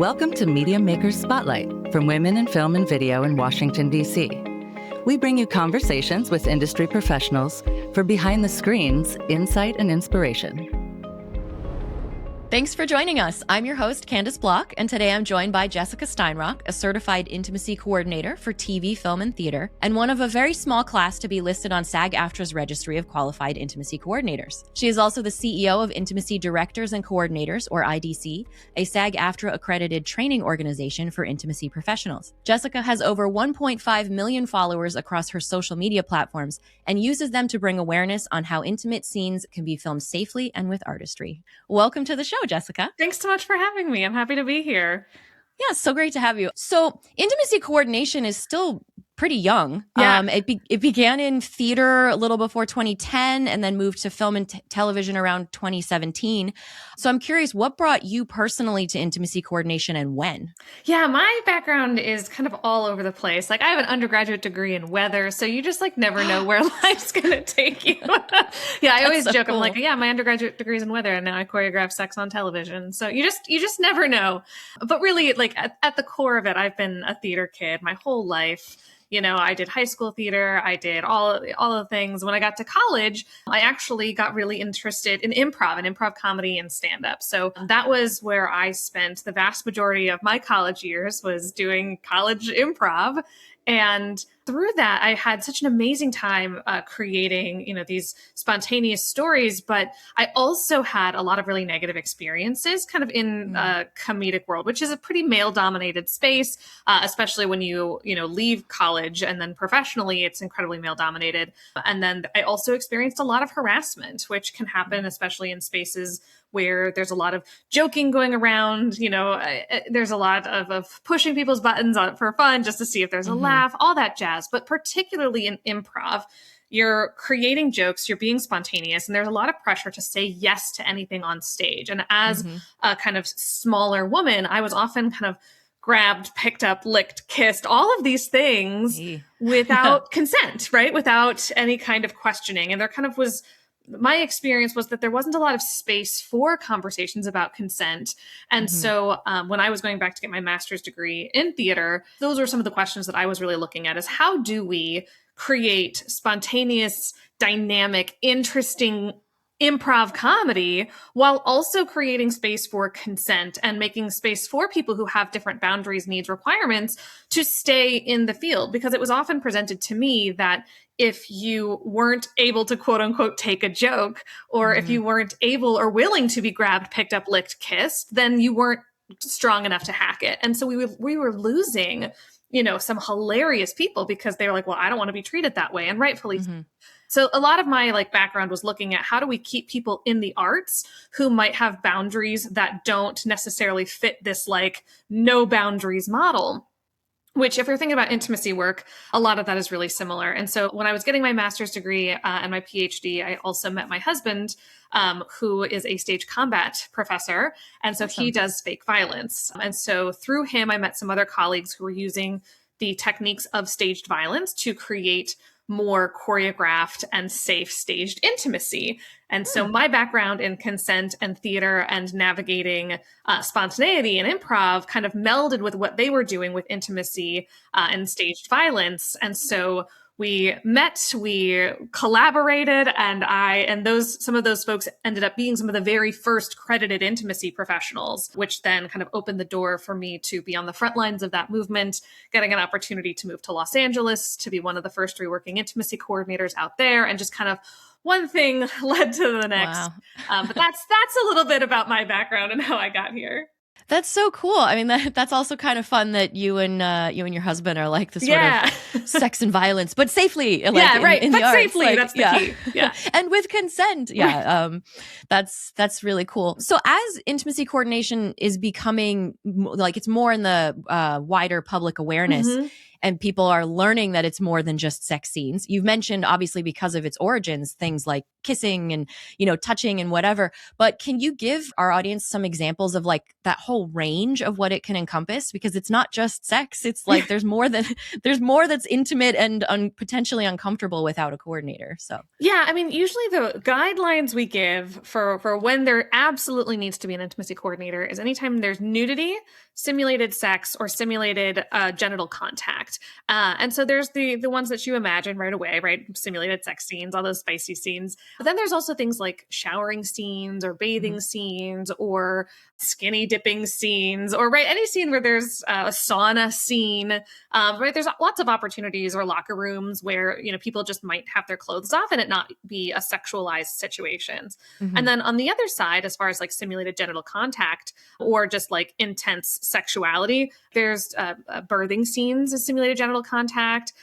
Welcome to Media Makers Spotlight from Women in Film and Video in Washington, D.C. We bring you conversations with industry professionals for behind the screens, insight, and inspiration. Thanks for joining us. I'm your host, Candace Block, and today I'm joined by Jessica Steinrock, a certified intimacy coordinator for TV, film, and theater, and one of a very small class to be listed on SAG-AFTRA's Registry of Qualified Intimacy Coordinators. She is also the CEO of Intimacy Directors and Coordinators, or IDC, a SAG-AFTRA accredited training organization for intimacy professionals. Jessica has over 1.5 million followers across her social media platforms and uses them to bring awareness on how intimate scenes can be filmed safely and with artistry. Welcome to the show, Jessica. Thanks so much for having me. I'm happy to be here. Yeah, so great to have you. So intimacy coordination is still pretty young. Yeah. It began in theater a little before 2010 and then moved to film and television around 2017. So I'm curious, what brought you personally to intimacy coordination and when? Yeah, my background is kind of all over the place. Like I have an undergraduate degree in weather, so you just like never know where life's going to take you. Yeah, I always joke. Cool. I'm like, yeah, my undergraduate degree is in weather and now I choreograph sex on television. So you just never know. But really, like at the core of it, I've been a theater kid my whole life. You know, I did high school theater. I did all of the things. When I got to college, I actually got really interested in improv comedy and stand-up. So that was where I spent the vast majority of my college years, was doing college improv. And through that, I had such an amazing time creating, these spontaneous stories. But I also had a lot of really negative experiences kind of in comedic world, which is a pretty male-dominated space, especially when you leave college and then professionally, it's incredibly male-dominated. And then I also experienced a lot of harassment, which can happen, especially in spaces where there's a lot of joking going around, there's a lot of pushing people's buttons on for fun just to see if there's a laugh, all that jazz. But particularly in improv, you're creating jokes, you're being spontaneous, and there's a lot of pressure to say yes to anything on stage. And as a kind of smaller woman, I was often kind of grabbed, picked up, licked, kissed, all of these things without consent, right? Without any kind of questioning. And there kind of was... my experience was that there wasn't a lot of space for conversations about consent. And so when I was going back to get my master's degree in theater, those were some of the questions that I was really looking at, is how do we create spontaneous, dynamic, interesting improv comedy while also creating space for consent and making space for people who have different boundaries, needs, requirements to stay in the field. Because it was often presented to me that if you weren't able to quote unquote take a joke, or if you weren't able or willing to be grabbed, picked up, licked, kissed, then you weren't strong enough to hack it. And so we were losing, some hilarious people because they were like, well, I don't want to be treated that way. And rightfully so. So a lot of my background was looking at how do we keep people in the arts who might have boundaries that don't necessarily fit this no boundaries model. Which, if you're thinking about intimacy work, a lot of that is really similar. And so when I was getting my master's degree and my PhD, I also met my husband, who is a stage combat professor. And so he does fake violence. And so through him, I met some other colleagues who were using the techniques of staged violence to create more choreographed and safe staged intimacy. And so my background in consent and theater and navigating spontaneity and improv kind of melded with what they were doing with intimacy and staged violence. And so we met, we collaborated, and some of those folks ended up being some of the very first credited intimacy professionals, which then kind of opened the door for me to be on the front lines of that movement, getting an opportunity to move to Los Angeles, to be one of the first reworking intimacy coordinators out there, and just kind of one thing led to the next. Wow. But that's a little bit about my background and how I got here. That's so cool. I mean, that's also kind of fun that you and your husband are the sort of sex and violence, but safely. In the arts. Safely, that's the key. Yeah. And with consent. Yeah. That's really cool. So as intimacy coordination is becoming it's more in the wider public awareness, and people are learning that it's more than just sex scenes. You've mentioned, obviously, because of its origins, things like kissing and, touching and whatever. But can you give our audience some examples of like that whole range of what it can encompass? Because it's not just sex. It's like there's more that's intimate and potentially uncomfortable without a coordinator. So yeah, I mean, usually the guidelines we give for when there absolutely needs to be an intimacy coordinator is anytime there's nudity, simulated sex, or simulated genital contact. And so there's the ones that you imagine right away, right? Simulated sex scenes, all those spicy scenes. But then there's also things like showering scenes or bathing scenes or skinny dipping scenes, or right, any scene where there's a sauna scene, right? There's lots of opportunities or locker rooms where, people just might have their clothes off and it not be a sexualized situations. And then on the other side, as far as like simulated genital contact or just like intense sexuality, there's birthing scenes as simulated genital contact.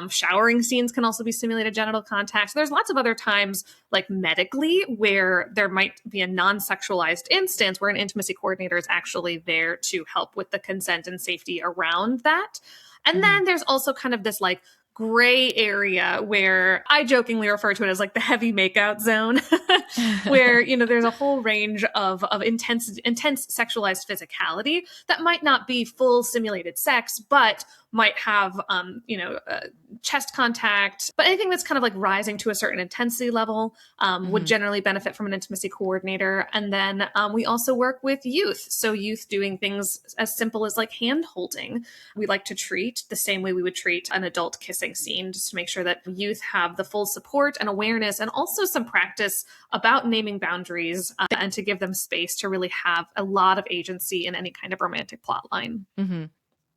Showering scenes can also be simulated genital contact. So there's lots of other times, like medically, where there might be a non-sexualized instance where an intimacy coordinator is actually there to help with the consent and safety around that. And then there's also kind of this like gray area where I jokingly refer to it as like the heavy makeout zone, where, there's a whole range of intense sexualized physicality that might not be full simulated sex, but might have, chest contact. But anything that's kind of like rising to a certain intensity level would generally benefit from an intimacy coordinator. And then we also work with youth. So youth doing things as simple as like hand holding. We like to treat the same way we would treat an adult kissing scene, just to make sure that youth have the full support and awareness and also some practice about naming boundaries and to give them space to really have a lot of agency in any kind of romantic plot line.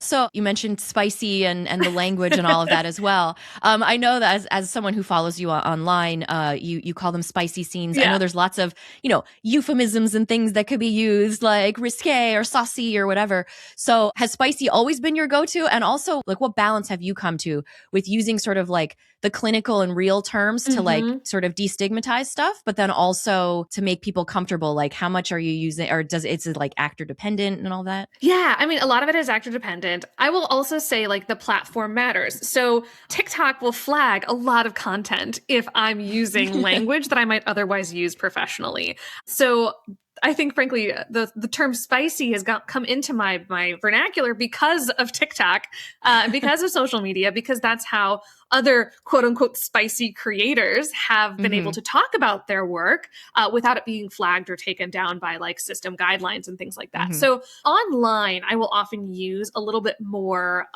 So you mentioned spicy and the language and all of that as well. I know that as someone who follows you online, you call them spicy scenes. Yeah. I know there's lots of, euphemisms and things that could be used like risque or saucy or whatever. So has spicy always been your go-to? And also, like, what balance have you come to with using sort of like the clinical and real terms to like sort of destigmatize stuff, but then also to make people comfortable? Like, how much are you using, or is it like actor dependent and all that? Yeah, I mean, a lot of it is actor dependent. I will also say like the platform matters. So TikTok will flag a lot of content if I'm using language that I might otherwise use professionally. So I think, frankly, the term spicy has come into my vernacular because of TikTok, because of social media, because that's how other quote unquote spicy creators have been able to talk about their work without it being flagged or taken down by like system guidelines and things like that. So online, I will often use a little bit more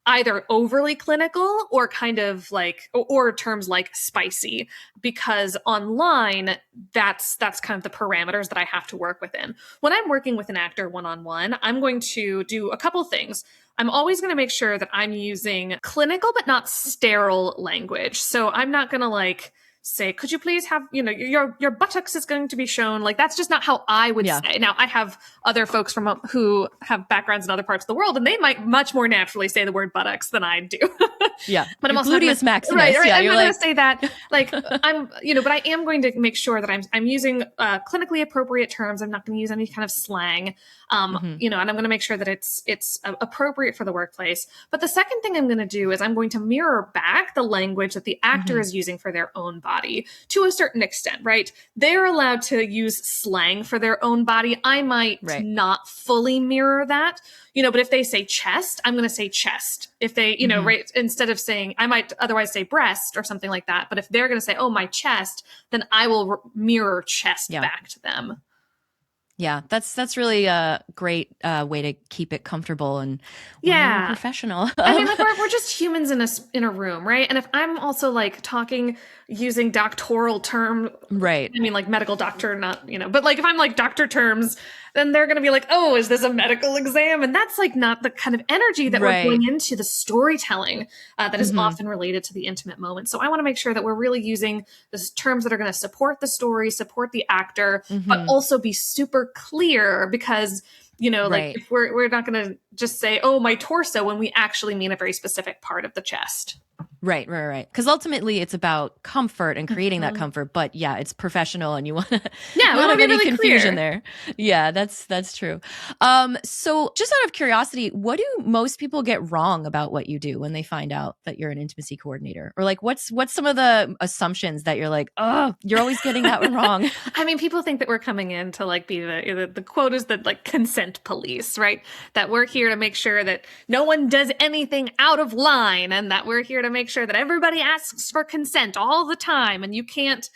either overly clinical or kind of like, or terms like spicy, because online, that's kind of the parameters that I have to work within. When I'm working with an actor one-on-one, I'm going to do a couple things. I'm always going to make sure that I'm using clinical but not sterile language. So I'm not going to like say, could you please have, your buttocks is going to be shown. Like, that's just not how I would say. Now, I have other folks who have backgrounds in other parts of the world, and they might much more naturally say the word buttocks than I do. But I'm also gluteus maximus. Right. I'm not going to say that. Like, but I am going to make sure that I'm using clinically appropriate terms. I'm not going to use any kind of slang. And I'm going to make sure that it's appropriate for the workplace. But the second thing I'm going to do is I'm going to mirror back the language that the actor is using for their own body to a certain extent, right? They're allowed to use slang for their own body. I might not fully mirror that, but if they say chest, I'm going to say chest. If they, right, instead of saying, I might otherwise say breast or something like that. But if they're going to say, oh, my chest, then I will mirror chest back to them. Yeah, that's really a great way to keep it comfortable and professional. I mean, like we're just humans in a room, right? And if I'm also like talking using doctoral term, right? I mean, like medical doctor, not but like if I'm like doctor terms, then they're going to be like, oh, is this a medical exam? And that's like not the kind of energy that we're going into the storytelling that is often related to the intimate moment. So I want to make sure that we're really using the terms that are going to support the story, support the actor, but also be super clear, because like if we're not going to just say, oh, my torso, when we actually mean a very specific part of the chest. Right. Because ultimately it's about comfort and creating that comfort. But yeah, it's professional and you want to Yeah, we not want have to be any really confusion clear. there. Yeah, that's true. So just out of curiosity, what do most people get wrong about what you do when they find out that you're an intimacy coordinator? Or like what's some of the assumptions that you're like, oh, you're always getting that one wrong? I mean, people think that we're coming in to like be the quote is the like consent police, right? That we're here to make sure that no one does anything out of line, and that we're here to make sure that everybody asks for consent all the time, and you can't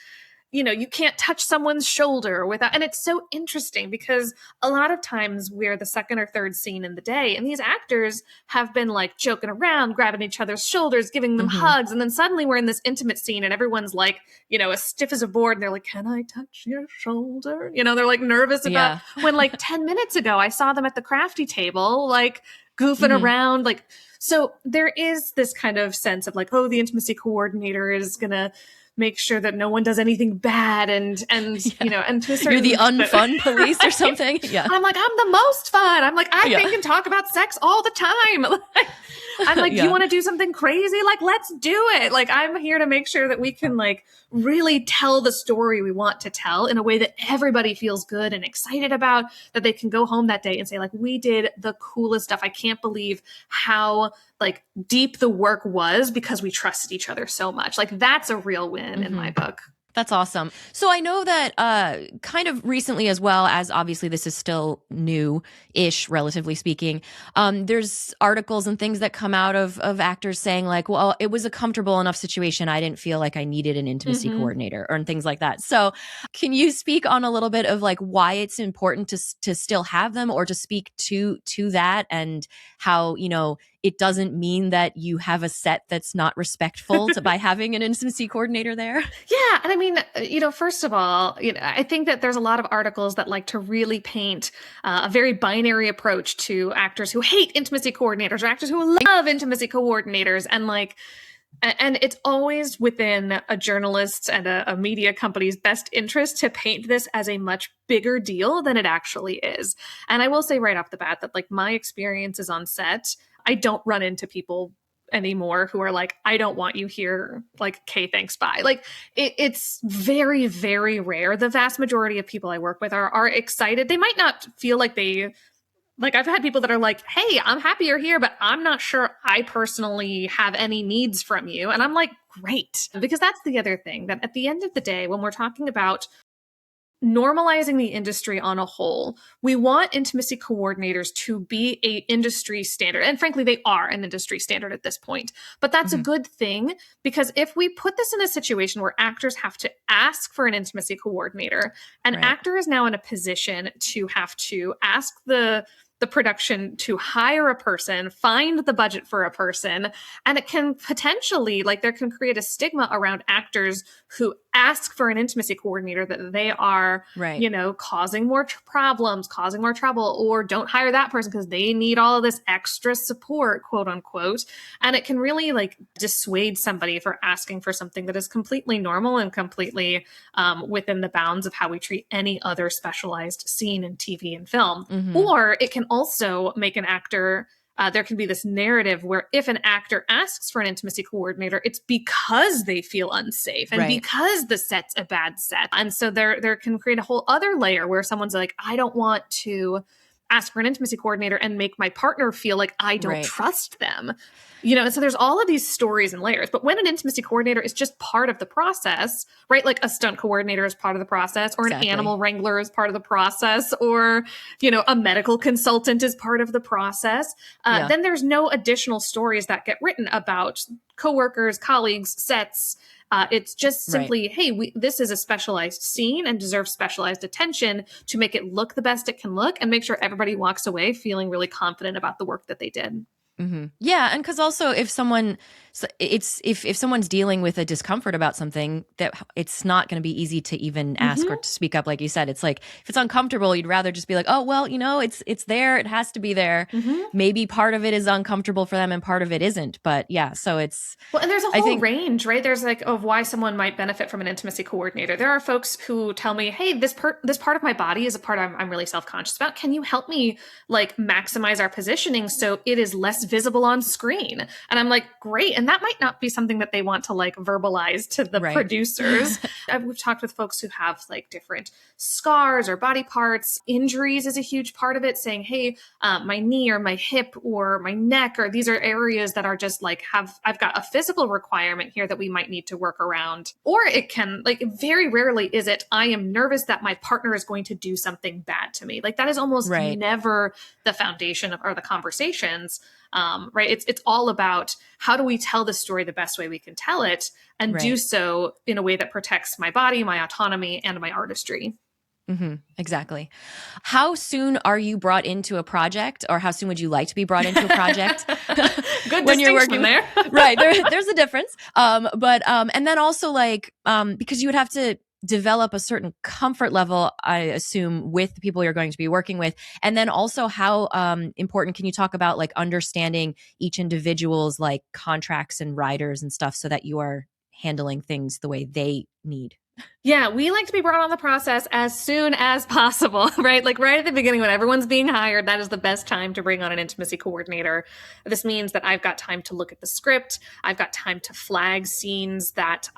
touch someone's shoulder without. And it's so interesting because a lot of times we're the second or third scene in the day, and these actors have been like joking around, grabbing each other's shoulders, giving them hugs, and then suddenly we're in this intimate scene and everyone's like, as stiff as a board, and they're like, can I touch your shoulder? They're like nervous about when like 10 minutes ago I saw them at the crafty table like goofing around, like. So there is this kind of sense of like, oh, the intimacy coordinator is gonna make sure that no one does anything bad, and and to a certain, You're the unfun police or something. Yeah, I'm like, I'm the most fun. I'm like, I think and talk about sex all the time. I'm like, you want to do something crazy? Like, let's do it. Like, I'm here to make sure that we can like really tell the story we want to tell in a way that everybody feels good and excited about, that they can go home that day and say like, we did the coolest stuff. I can't believe how like deep the work was because we trusted each other so much. Like, that's a real win in my book. That's awesome. So I know that kind of recently, as well as obviously this is still new-ish, relatively speaking, there's articles and things that come out of actors saying like, well, it was a comfortable enough situation. I didn't feel like I needed an intimacy coordinator or things like that. So can you speak on a little bit of like why it's important to still have them, or to speak to that, and how, it doesn't mean that you have a set that's not respectful by having an intimacy coordinator there? Yeah. And I mean, first of all, I think that there's a lot of articles that like to really paint a very binary approach to actors who hate intimacy coordinators or actors who love intimacy coordinators. And it's always within a journalist's and a media company's best interest to paint this as a much bigger deal than it actually is. And I will say right off the bat that like my experiences on set, I don't run into people anymore who are like, I don't want you here. Like, okay, thanks, bye. Like it's very, very rare. The vast majority of people I work with are excited. They might not feel like I've had people that are like, hey, I'm happy you're here, but I'm not sure I personally have any needs from you. And I'm like, great. Because that's the other thing, that at the end of the day, when we're talking about normalizing the industry on a whole, we want intimacy coordinators to be a industry standard. And frankly, they are an industry standard at this point. But that's a good thing, because if we put this in a situation where actors have to ask for an intimacy coordinator, an actor is now in a position to have to ask the production to hire a person, find the budget for a person, and it can potentially, like, there can create a stigma around actors who ask for an intimacy coordinator that they are, causing more problems, causing more trouble, or don't hire that person because they need all of this extra support, quote unquote. And it can really like dissuade somebody for asking for something that is completely normal and completely within the bounds of how we treat any other specialized scene in TV and film. Or it can also make an actor, there can be this narrative where if an actor asks for an intimacy coordinator, it's because they feel unsafe and because the set's a bad set. And so there can create a whole other layer where someone's like, I don't want to ask for an intimacy coordinator and make my partner feel like I don't trust them. And so there's all of these stories and layers. But when an intimacy coordinator is just part of the process, right? Like a stunt coordinator is part of the process, or an animal wrangler is part of the process, or, a medical consultant is part of the process. Then there's no additional stories that get written about coworkers, colleagues, sets. It's just simply, hey, this is a specialized scene and deserves specialized attention to make it look the best it can look and make sure everybody walks away feeling really confident about the work that they did. Yeah, and because also if someone's dealing with a discomfort about something, that it's not going to be easy to even ask or to speak up. Like you said, it's like if it's uncomfortable, you'd rather just be like, oh well, it's there, it has to be there. Maybe part of it is uncomfortable for them and part of it isn't. But yeah, so it's and there's a whole range, right? There's like of why someone might benefit from an intimacy coordinator. There are folks who tell me, hey, this part of my body is a part I'm really self-conscious about. Can you help me like maximize our positioning so it is less visible on screen? And I'm like, great. And that might not be something that they want to like verbalize to the producers. We've talked with folks who have like different scars or body parts. Injuries is a huge part of it, saying, hey, my knee or my hip or my neck, or these are areas that are just like I've got a physical requirement here that we might need to work around. Or it can, like, very rarely is it, I am nervous that my partner is going to do something bad to me. Like that is almost never the foundation of or the conversations. Right. It's all about how do we tell the story the best way we can tell it and do so in a way that protects my body, my autonomy, and my artistry. Mm-hmm. Exactly. How soon are you brought into a project, or how soon would you like to be brought into a project? Good when you're working there. Right. There's a difference. And then also like, because you would have to develop a certain comfort level, I assume, with the people you're going to be working with. And then also how important can you talk about like understanding each individual's like contracts and riders and stuff so that you are handling things the way they need? Yeah, we like to be brought on the process as soon as possible, right? Like right at the beginning when everyone's being hired, that is the best time to bring on an intimacy coordinator. This means that I've got time to look at the script. I've got time to flag scenes that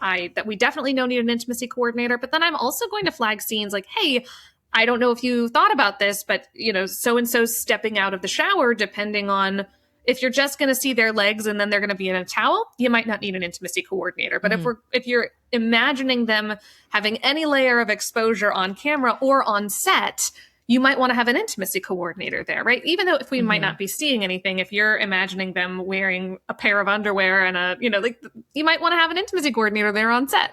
we definitely know need an intimacy coordinator, but then I'm also going to flag scenes like, hey, I don't know if you thought about this, but you know, so-and-so stepping out of the shower, depending on if you're just going to see their legs and then they're going to be in a towel, you might not need an intimacy coordinator. But if you're imagining them having any layer of exposure on camera or on set, you might want to have an intimacy coordinator there, right? Even though if we might not be seeing anything, if you're imagining them wearing a pair of underwear and you might want to have an intimacy coordinator there on set.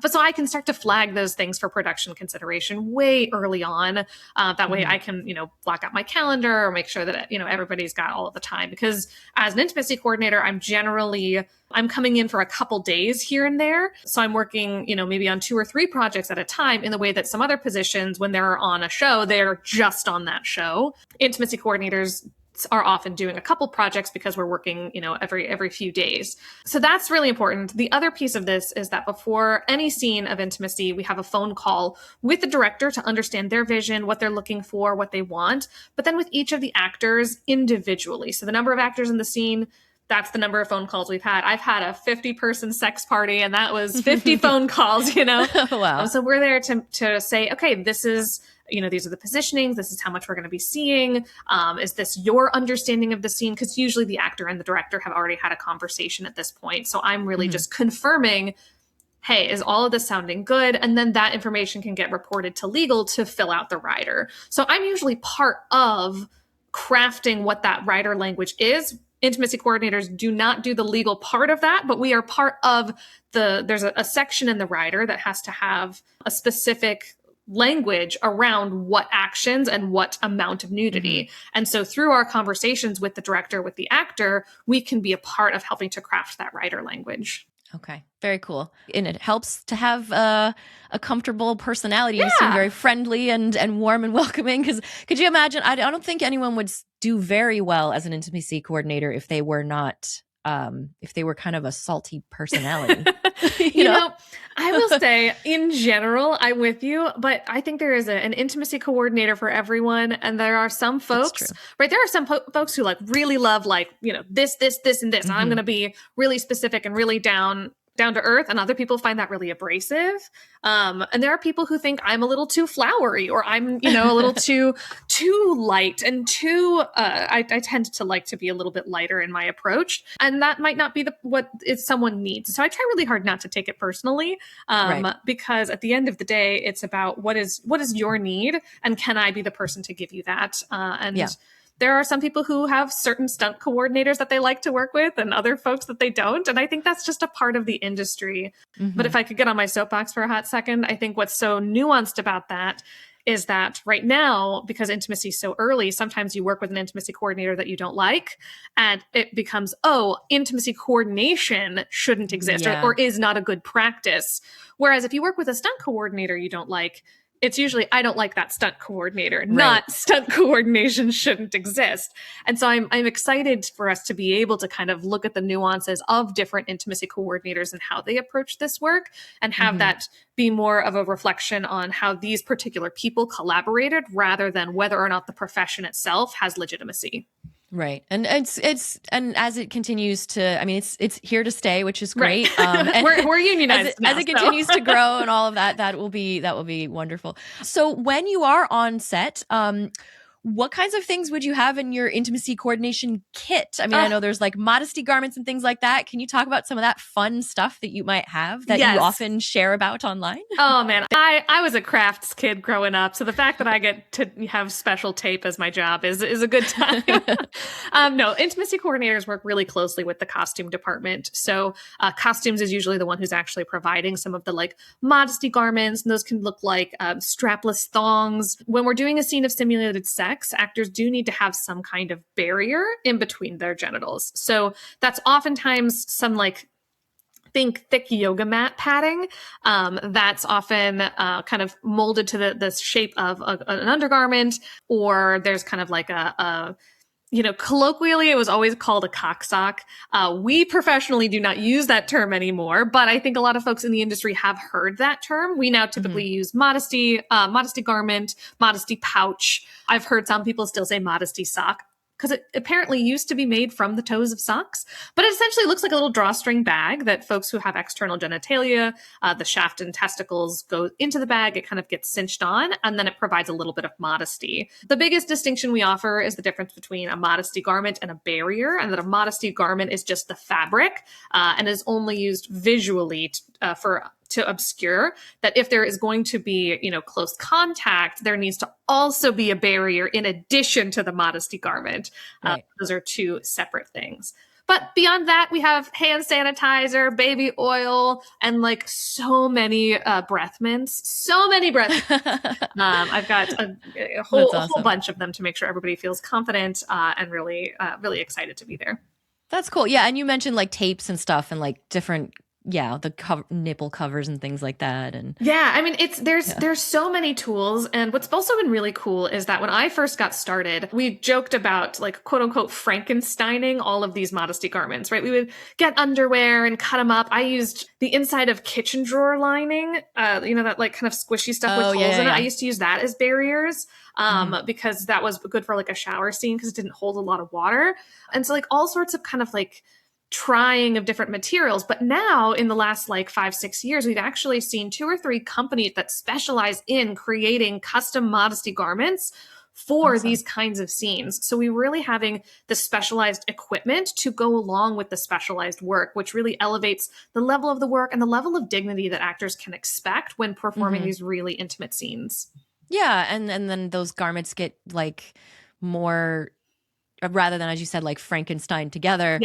But so I can start to flag those things for production consideration way early on. That way I can, block out my calendar or make sure that, everybody's got all of the time. Because as an intimacy coordinator, I'm coming in for a couple days here and there. So I'm working, maybe on 2 or 3 projects at a time, in the way that some other positions, when they're on a show, they're just on that show. Intimacy coordinators are often doing a couple projects because we're working, every few days. So that's really important. The other piece of this is that before any scene of intimacy, we have a phone call with the director to understand their vision, what they're looking for, what they want, but then with each of the actors individually. So the number of actors in the scene, that's the number of phone calls we've had. I've had a 50-person sex party, and that was 50 phone calls, Wow. So we're there to say, okay, this is, these are the positionings. This is how much we're going to be seeing. Is this your understanding of the scene? Because usually the actor and the director have already had a conversation at this point. So I'm really just confirming, hey, is all of this sounding good? And then that information can get reported to legal to fill out the rider. So I'm usually part of crafting what that rider language is. Intimacy coordinators do not do the legal part of that, but we are part of there's a section in the rider that has to have a specific language around what actions and what amount of nudity. And so through our conversations with the director, with the actor, we can be a part of helping to craft that rider language. Okay. Very cool. And it helps to have a comfortable personality. You seem very friendly and warm and welcoming. Because could you imagine, I don't think anyone would do very well as an intimacy coordinator if they were not, if they were kind of a salty personality. I will say in general, I'm with you, but I think there is an intimacy coordinator for everyone. And there are some folks, right? There are some folks who really love this, and this. And I'm going to be really specific and really down to earth, and other people find that really abrasive. And there are people who think I'm a little too flowery, or I'm, a little too light and too, I tend to like to be a little bit lighter in my approach. And that might not be what someone needs. So I try really hard not to take it personally, because at the end of the day, it's about what is your need, and can I be the person to give you that? There are some people who have certain stunt coordinators that they like to work with, and other folks that they don't. And I think that's just a part of the industry. But if I could get on my soapbox for a hot second, I think what's so nuanced about that is that right now, because intimacy is so early, sometimes you work with an intimacy coordinator that you don't like, and it becomes, intimacy coordination shouldn't exist or is not a good practice. Whereas if you work with a stunt coordinator you don't like, it's usually, I don't like that stunt coordinator, not stunt coordination shouldn't exist. And so I'm excited for us to be able to kind of look at the nuances of different intimacy coordinators and how they approach this work, and have that be more of a reflection on how these particular people collaborated, rather than whether or not the profession itself has legitimacy. Right. And and as it continues to, I mean, it's here to stay, which is great. Right. And We're unionized as it continues to grow and all of that, that will be wonderful. So when you are on set, what kinds of things would you have in your intimacy coordination kit? I mean, I know there's like modesty garments and things like that. Can you talk about some of that fun stuff that you might have that you often share about online? Oh man, I was a crafts kid growing up, so the fact that I get to have special tape as my job is a good time. No, intimacy coordinators work really closely with the costume department. So costumes is usually the one who's actually providing some of the like modesty garments, and those can look like strapless thongs. When we're doing a scene of simulated sex, actors do need to have some kind of barrier in between their genitals. So that's oftentimes some like think thick yoga mat padding that's often kind of molded to the shape of an undergarment, or there's kind of like a colloquially, it was always called a cock sock. We professionally do not use that term anymore, but I think a lot of folks in the industry have heard that term. We now typically use modesty garment, modesty pouch. I've heard some people still say modesty sock, because it apparently used to be made from the toes of socks. But it essentially looks like a little drawstring bag that folks who have external genitalia, the shaft and testicles go into the bag, it kind of gets cinched on, and then it provides a little bit of modesty. The biggest distinction we offer is the difference between a modesty garment and a barrier, and that a modesty garment is just the fabric and is only used visually to obscure that if there is going to be, close contact, there needs to also be a barrier in addition to the modesty garment. Right. Those are two separate things. But beyond that, we have hand sanitizer, baby oil, and like so many breath mints. So many breath mints. I've got a whole bunch of them to make sure everybody feels confident and really, really excited to be there. That's cool. Yeah. And you mentioned like tapes and stuff and like different the nipple covers and things like that. And yeah, I mean, there's so many tools. And what's also been really cool is that when I first got started, we joked about like quote unquote Frankensteining all of these modesty garments, right? We would get underwear and cut them up. I used the inside of kitchen drawer lining, that like kind of squishy stuff with holes in it. I used to use that as barriers. Because that was good for like a shower scene because it didn't hold a lot of water. And so like all sorts of kind of like trying of different materials. But now in the last like 5-6 years, we've actually seen 2 or 3 companies that specialize in creating custom modesty garments for these kinds of scenes. So we're really having the specialized equipment to go along with the specialized work, which really elevates the level of the work and the level of dignity that actors can expect when performing these really intimate scenes. Yeah. And then those garments get like more, rather than, as you said, like Frankenstein together,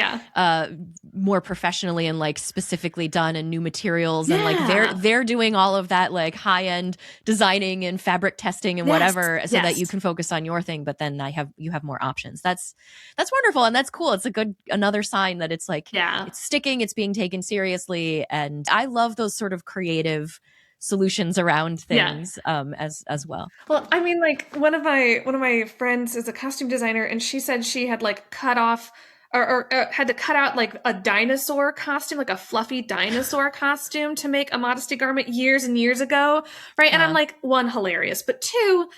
more professionally and like specifically done and new materials. And like they're doing all of that like high end designing and fabric testing and whatever, so that you can focus on your thing. But then you have more options. That's wonderful. And that's cool. It's another sign that it's like, it's sticking, it's being taken seriously. And I love those sort of creative solutions around things as well. Well, I mean, like one of my friends is a costume designer, and she said she had like cut off or had to cut out like a dinosaur costume, like a fluffy dinosaur costume to make a modesty garment years and years ago, right? And I'm like, 1, hilarious, but 2,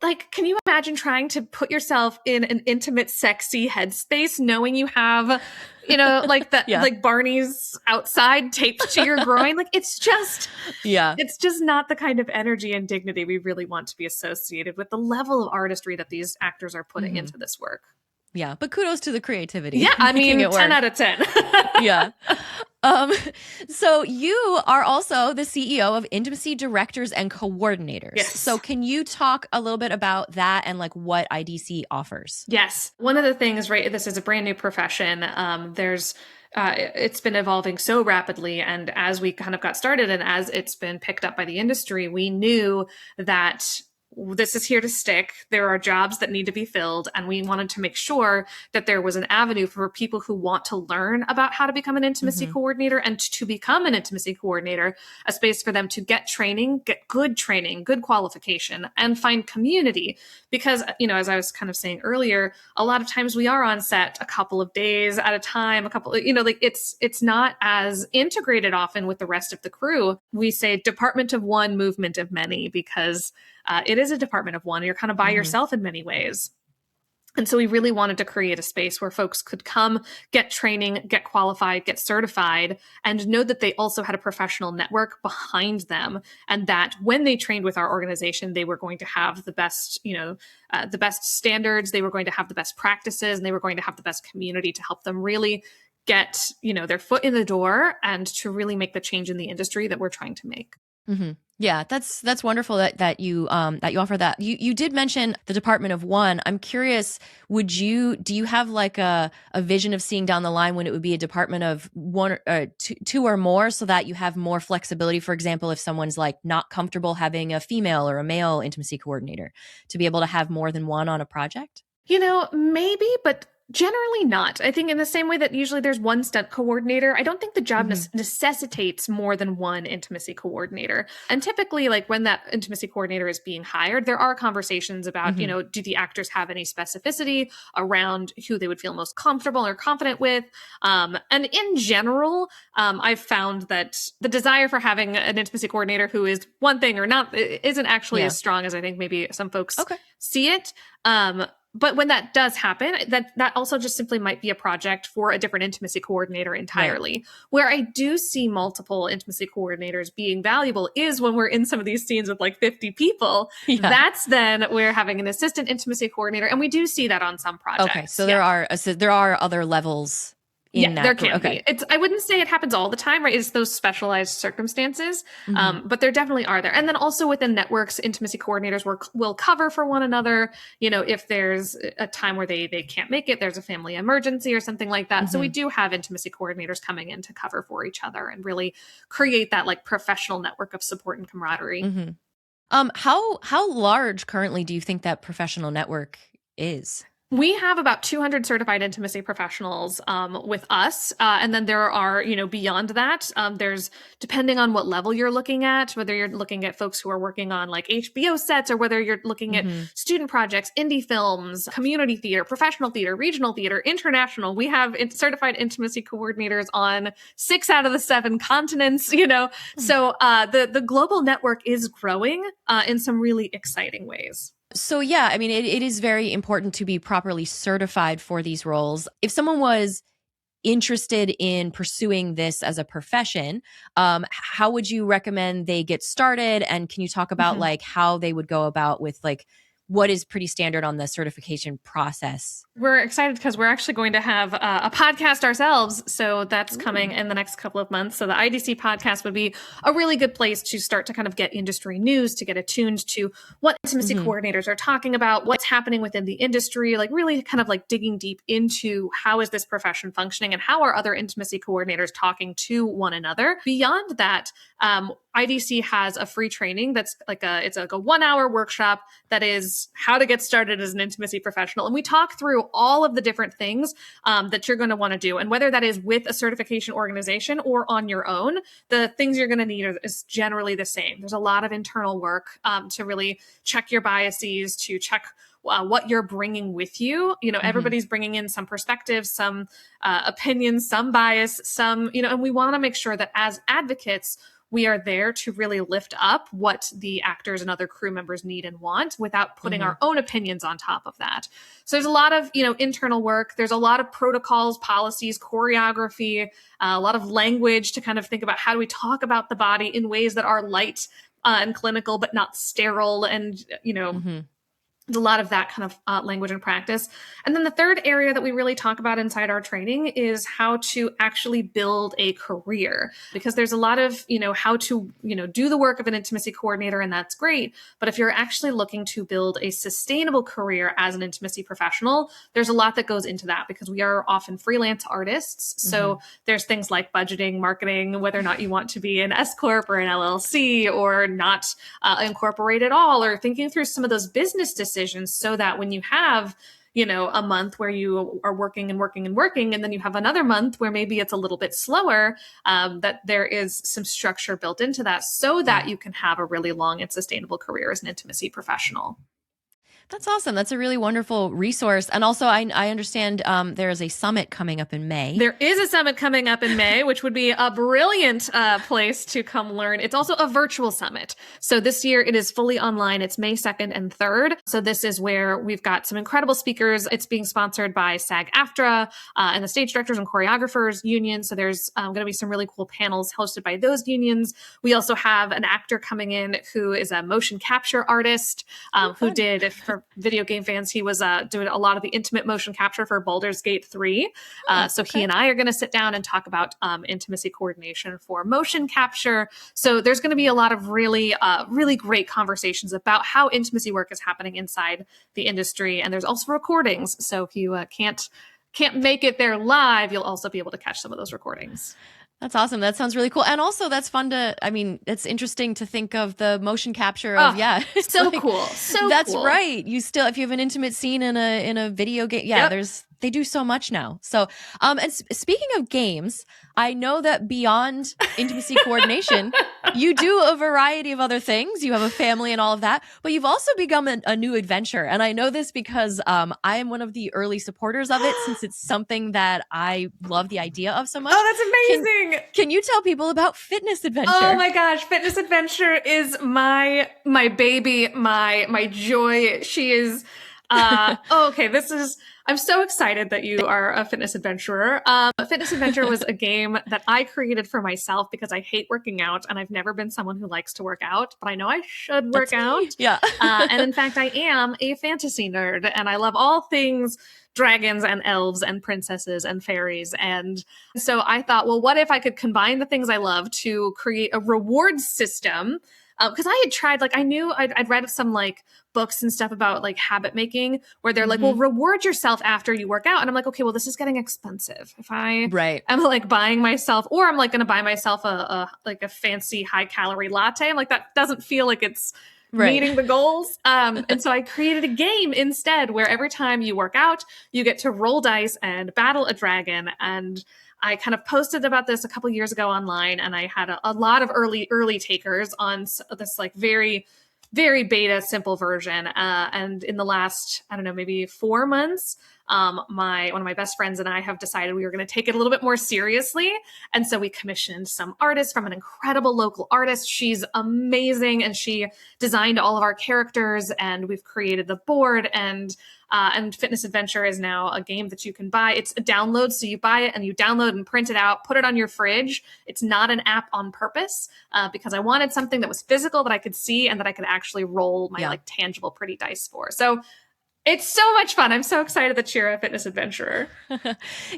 like, can you imagine trying to put yourself in an intimate, sexy headspace, knowing you have, like that, like Barney's outside taped to your groin? Like, it's just not the kind of energy and dignity we really want to be associated with the level of artistry that these actors are putting into this work. Yeah, but kudos to the creativity. Yeah, I mean, 10 out of 10. Yeah. So you are also the CEO of Intimacy Directors and Coordinators. Yes. So can you talk a little bit about that and like what IDC offers? Yes. One of the things, right, this is a brand new profession. It's been evolving so rapidly. And as we kind of got started and as it's been picked up by the industry, we knew that this is here to stick. There are jobs that need to be filled. And we wanted to make sure that there was an avenue for people who want to learn about how to become an intimacy coordinator and to become an intimacy coordinator, a space for them to get training, get good training, good qualification, and find community. Because, as I was kind of saying earlier, a lot of times we are on set a couple of days at a time, it's not as integrated often with the rest of the crew. We say department of one, movement of many, because it is a department of one. You're kind of by yourself in many ways. And so we really wanted to create a space where folks could come, get training, get qualified, get certified, and know that they also had a professional network behind them. And that when they trained with our organization, they were going to have the best, the best standards, they were going to have the best practices, and they were going to have the best community to help them really get, their foot in the door and to really make the change in the industry that we're trying to make. Mm-hmm. Yeah, that's wonderful that you offer that. You did mention the Department of One. I'm curious, do you have like a vision of seeing down the line when it would be a department of one or two or more, so that you have more flexibility? For example, if someone's like not comfortable having a female or a male intimacy coordinator, to be able to have more than one on a project? Maybe, but generally not. I think in the same way that usually there's one stunt coordinator, I don't think the job necessitates more than one intimacy coordinator. And typically, like when that intimacy coordinator is being hired, there are conversations about, do the actors have any specificity around who they would feel most comfortable or confident with? And in general, I've found that the desire for having an intimacy coordinator who is one thing or not isn't actually as strong as I think maybe some folks see it. But when that does happen, that also just simply might be a project for a different intimacy coordinator entirely. Right. Where I do see multiple intimacy coordinators being valuable is when we're in some of these scenes with like 50 people. Yeah. That's then we're having an assistant intimacy coordinator. And we do see that on some projects. Okay, so there are other levels. There can be. I wouldn't say it happens all the time, right? It's those specialized circumstances, but there definitely are there. And then also within networks, intimacy coordinators will cover for one another. If there's a time where they can't make it, there's a family emergency or something like that. So we do have intimacy coordinators coming in to cover for each other and really create that like professional network of support and camaraderie. How large currently do you think that professional network is? We have about 200 certified intimacy professionals with us. And then there are, beyond that, there's, depending on what level you're looking at, whether you're looking at folks who are working on like HBO sets or whether you're looking at student projects, indie films, community theater, professional theater, regional theater, international. We have certified intimacy coordinators on 6 out of the 7 continents, So the global network is growing in some really exciting ways. So yeah, I mean, it is very important to be properly certified for these roles. If someone was interested in pursuing this as a profession, how would you recommend they get started? And can you talk about like how they would go about with like what is pretty standard on the certification process? We're excited because we're actually going to have a podcast ourselves. So that's coming in the next couple of months. So the IDC podcast would be a really good place to start to kind of get industry news, to get attuned to what intimacy coordinators are talking about, what's happening within the industry, like really kind of like digging deep into how is this profession functioning and how are other intimacy coordinators talking to one another. Beyond that, IDC has a free training that's it's like a 1-hour workshop that is how to get started as an intimacy professional. And we talk through all of the different things that you're going to want to do. And whether that is with a certification organization or on your own, the things you're going to need is generally the same. There's a lot of internal work to really check your biases, to check what you're bringing with you. Everybody's bringing in some perspectives, some opinions, some bias, some, and we want to make sure that as advocates, we are there to really lift up what the actors and other crew members need and want without putting our own opinions on top of that. So there's a lot of, internal work. There's a lot of protocols, policies, choreography, a lot of language to kind of think about how do we talk about the body in ways that are light and clinical, but not sterile and, There's a lot of that kind of language and practice. And then the third area that we really talk about inside our training is how to actually build a career, because there's a lot of, how to, do the work of an intimacy coordinator, and that's great. But if you're actually looking to build a sustainable career as an intimacy professional, there's a lot that goes into that, because we are often freelance artists. So there's things like budgeting, marketing, whether or not you want to be an S Corp or an LLC or not incorporate at all, or thinking through some of those business decisions so that when you have, a month where you are working and working and working, and then you have another month where maybe it's a little bit slower, that there is some structure built into that so that you can have a really long and sustainable career as an intimacy professional. That's awesome. That's a really wonderful resource. And also, I understand there is a summit coming up in May. There is a summit coming up in May, which would be a brilliant place to come learn. It's also a virtual summit. So this year it is fully online. It's May 2nd and 3rd. So this is where we've got some incredible speakers. It's being sponsored by SAG-AFTRA and the Stage Directors and Choreographers Union. So there's going to be some really cool panels hosted by those unions. We also have an actor coming in who is a motion capture artist who did, for video game fans, he was doing a lot of the intimate motion capture for Baldur's Gate 3. So he and I are going to sit down and talk about intimacy coordination for motion capture. So there's going to be a lot of really great conversations about how intimacy work is happening inside the industry. And there's also recordings. So if you can't make it there live, you'll also be able to catch some of those recordings. That's awesome. That sounds really cool. And also that's fun to, I mean, it's interesting to think of the motion capture of, so like, cool. So that's cool. right. You still, if you have an intimate scene in a video game, they do so much now. So, and speaking of games, I know that beyond intimacy coordination, you do a variety of other things. You have a family and all of that, but you've also become a new adventure. And I know this because I am one of the early supporters of it, since it's something that I love the idea of so much. Oh, that's amazing. Can you tell people about Fitness Adventure? Oh my gosh, Fitness Adventure is my baby, my joy. She is okay, I'm so excited that you are a fitness adventurer. Fitness Adventure was a game that I created for myself because I hate working out and I've never been someone who likes to work out, but I know I should work out. Yeah. And in fact, I am a fantasy nerd and I love all things dragons and elves and princesses and fairies. And so I thought, well, what if I could combine the things I love to create a reward system? Because I had tried, like, I knew I'd read some like books and stuff about like habit making where they're like, well, reward yourself after you work out. And I'm like, okay, well, this is getting expensive. If I am like buying myself, or I'm like going to buy myself a fancy high calorie latte. I'm like, that doesn't feel like it's meeting the goals. And so I created a game instead where every time you work out, you get to roll dice and battle a dragon. And I kind of posted about this a couple years ago online, and I had a lot of early takers on this like very, very beta simple version. And in the last, I don't know, maybe 4 months, one of my best friends and I have decided we were going to take it a little bit more seriously. And so we commissioned some artists from an incredible local artist. She's amazing. And she designed all of our characters, and we've created the board, and Fitness Adventure is now a game that you can buy. It's a download. So you buy it and you download and print it out, put it on your fridge. It's not an app on purpose because I wanted something that was physical that I could see and that I could actually roll my like tangible pretty dice for. So it's so much fun. I'm so excited that you're a fitness adventurer. Yeah,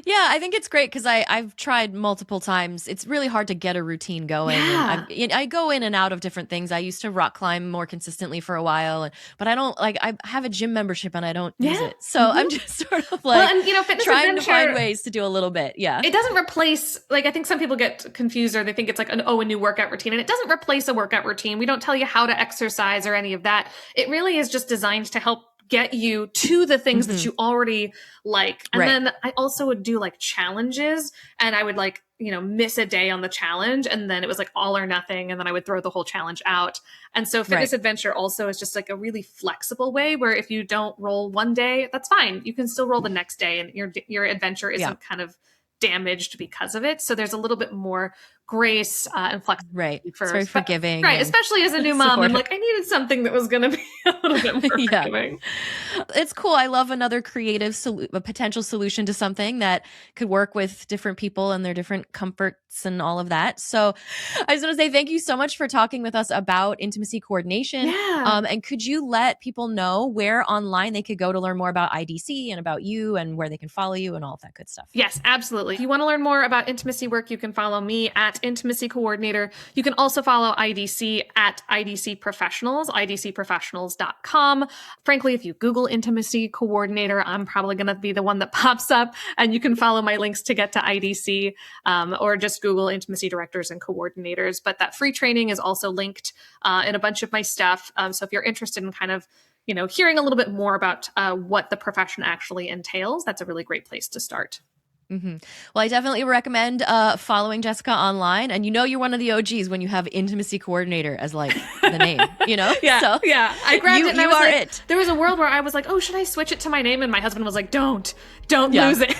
I think it's great because I've tried multiple times. It's really hard to get a routine going. Yeah. And I go in and out of different things. I used to rock climb more consistently for a while, but I don't like. I have a gym membership and I don't use it, so I'm just sort of like Fitness trying Adventure, to find ways to do a little bit. Yeah, it doesn't replace. Like I think some people get confused or they think it's like a new workout routine, and it doesn't replace a workout routine. We don't tell you how to exercise or any of that. It really is just designed to help get you to the things that you already like. And then I also would do like challenges, and I would like, miss a day on the challenge, and then it was like all or nothing, and then I would throw the whole challenge out. And so Fitness Adventure also is just like a really flexible way where if you don't roll one day, that's fine. You can still roll the next day, and your adventure isn't kind of damaged because of it. So there's a little bit more grace and flexibility. It's very forgiving. Right. Especially as a new mom, I'm like, I needed something that was going to be a little bit more forgiving. It's cool. I love another creative a potential solution to something that could work with different people and their different comforts and all of that. So I just want to say thank you so much for talking with us about intimacy coordination. Yeah. And could you let people know where online they could go to learn more about IDC and about you and where they can follow you and all of that good stuff? Yes, absolutely. If you want to learn more about intimacy work, you can follow me at Intimacy Coordinator. You can also follow IDC at IDC Professionals, idcprofessionals.com. Frankly, if you Google Intimacy Coordinator, I'm probably going to be the one that pops up, and you can follow my links to get to IDC, or just Google Intimacy Directors and Coordinators. But that free training is also linked in a bunch of my stuff. So if you're interested in kind of hearing a little bit more about what the profession actually entails, that's a really great place to start. Mm-hmm. Well, I definitely recommend following Jessica online. And you're one of the OGs when you have intimacy coordinator as like the name, Yeah, so yeah. I grabbed it and I was like, it. There was a world where I was like, oh, should I switch it to my name? And my husband was like, don't lose it.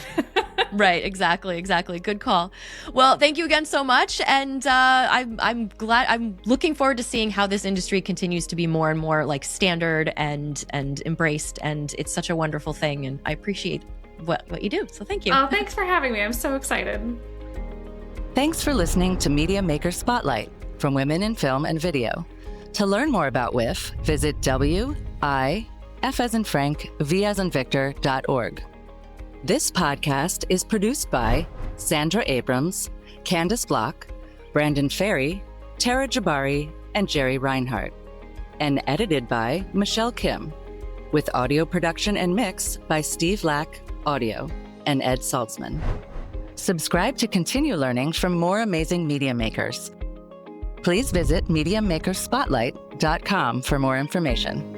Right. Exactly. Good call. Well, thank you again so much. And I'm looking forward to seeing how this industry continues to be more and more like standard and embraced. And it's such a wonderful thing. And I appreciate what you do. So thank you. Oh, thanks for having me. I'm so excited. Thanks for listening to Media Maker Spotlight from Women in Film and Video. To learn more about WIF, visit F as in Frank, V as in Victor.org. This podcast is produced by Sandra Abrams, Candace Block, Brandon Ferry, Tara Jabari, and Jerry Reinhardt, and edited by Michelle Kim, with audio production and mix by Steve Lack Audio and Ed Saltzman. Subscribe to continue learning from more amazing media makers. Please visit MediaMakersSpotlight.com for more information.